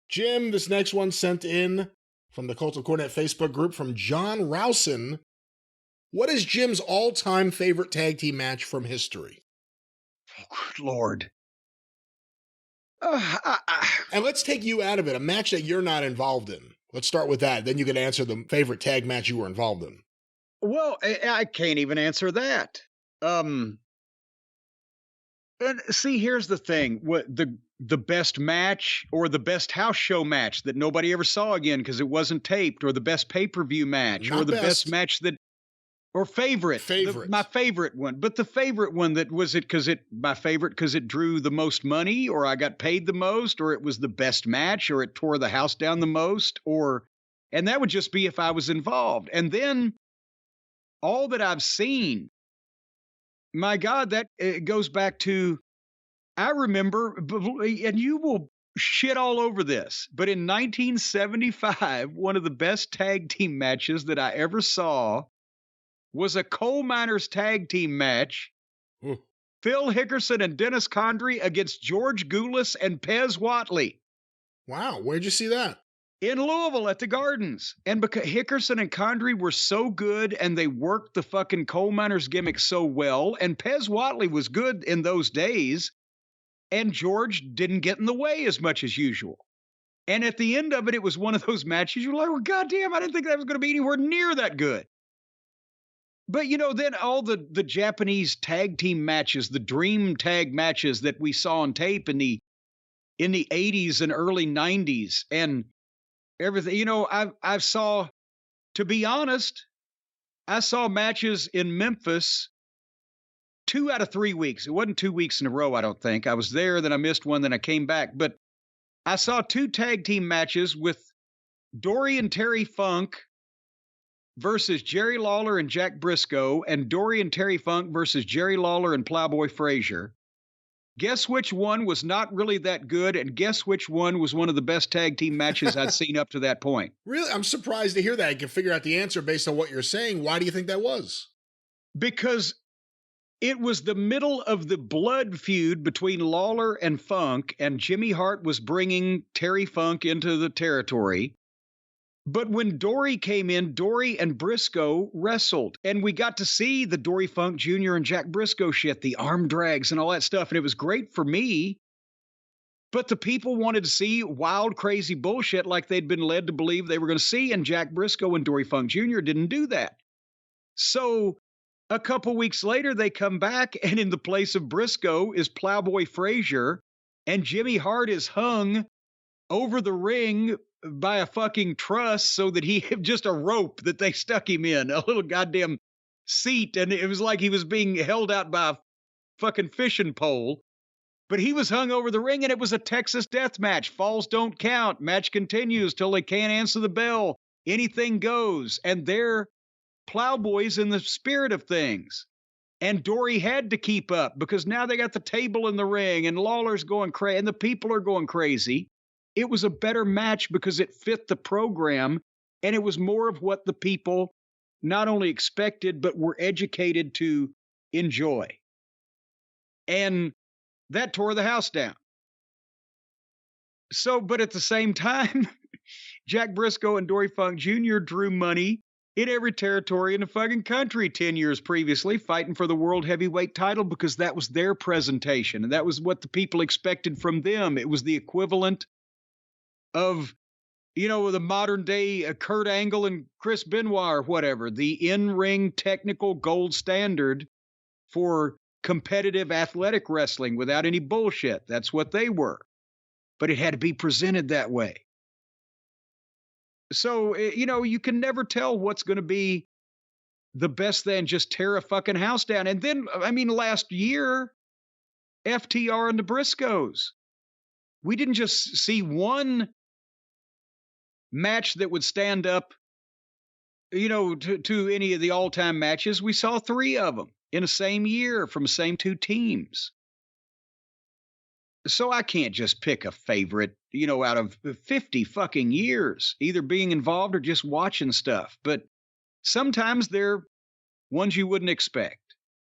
Jim, this next one sent in from the Cult of Cornette Facebook group from John Rowson. What is Jim's all-time favorite tag team match from history? Oh, good Lord. And let's take you out of it, a match that you're not involved in. Let's start with that. Then you can answer the favorite tag match you were involved in. Well, I can't even answer that. And see, here's the thing: what the best match or the best house show match that nobody ever saw again because it wasn't taped, or the best pay-per-view match, Not or the best. best match that, or favorite, my favorite one. But the favorite one, that was it because my favorite because it drew the most money, or I got paid the most, or it was the best match, or it tore the house down the most, and that would just be if I was involved. And then all that I've seen, my God, that it goes back to, I remember, and you will shit all over this, but in 1975, one of the best tag team matches that I ever saw was a coal miners tag team match. Phil Hickerson and Dennis Condrey against George Goulas and Pez Whatley. Wow, where'd you see that? In Louisville at the Gardens. And because Hickerson and Condrey were so good and they worked the fucking coal miners gimmick so well, and Pez Whatley was good in those days, and George didn't get in the way as much as usual. And at the end of it, it was one of those matches you're like, well, goddamn, I didn't think that was going to be anywhere near that good. But, then all the Japanese tag team matches, the dream tag matches that we saw on tape in the 80s and early 90s, and everything, I saw, to be honest, I saw matches in Memphis 2 out of 3 weeks. It wasn't 2 weeks in a row, I don't think. I was there, then I missed one, then I came back. But I saw 2 tag team matches with Dory and Terry Funk versus Jerry Lawler and Jack Briscoe, and Dory and Terry Funk versus Jerry Lawler and Plowboy Frazier. Guess which one was not really that good, and guess which one was one of the best tag team matches I'd seen up to that point. Really? I'm surprised to hear that. I can figure out the answer based on what you're saying. Why do you think that was? Because it was the middle of the blood feud between Lawler and Funk, and Jimmy Hart was bringing Terry Funk into the territory. But when Dory came in, Dory and Briscoe wrestled, and we got to see the Dory Funk Jr. and Jack Briscoe shit, the arm drags and all that stuff, and it was great for me. But the people wanted to see wild, crazy bullshit like they'd been led to believe they were going to see, and Jack Briscoe and Dory Funk Jr. didn't do that. So a couple weeks later, they come back, and in the place of Briscoe is Plowboy Frazier, and Jimmy Hart is hung over the ring by a fucking truss so that he just a rope that they stuck him in, a little goddamn seat, and it was like he was being held out by a fucking fishing pole. But he was hung over the ring, and it was a Texas death match. Falls don't count. Match continues till they can't answer the bell. Anything goes. And they're plowboys in the spirit of things. And Dory had to keep up because now they got the table in the ring, and Lawler's going crazy, and the people are going crazy. It was a better match because it fit the program, and it was more of what the people not only expected, but were educated to enjoy. And that tore the house down. So, but at the same time, Jack Briscoe and Dory Funk Jr. drew money in every territory in the fucking country 10 years previously, fighting for the world heavyweight title because that was their presentation, and that was what the people expected from them. It was the equivalent of, the modern day Kurt Angle and Chris Benoit or whatever, the in-ring technical gold standard for competitive athletic wrestling without any bullshit. That's what they were. But it had to be presented that way. So, you can never tell what's going to be the best thing, just tear a fucking house down. And then, last year, FTR and the Briscoes. We didn't just see one match that would stand up, to any of the all-time matches. We saw 3 of them in the same year from the same 2 teams. So I can't just pick a favorite, out of 50 fucking years, either being involved or just watching stuff. But sometimes they're ones you wouldn't expect.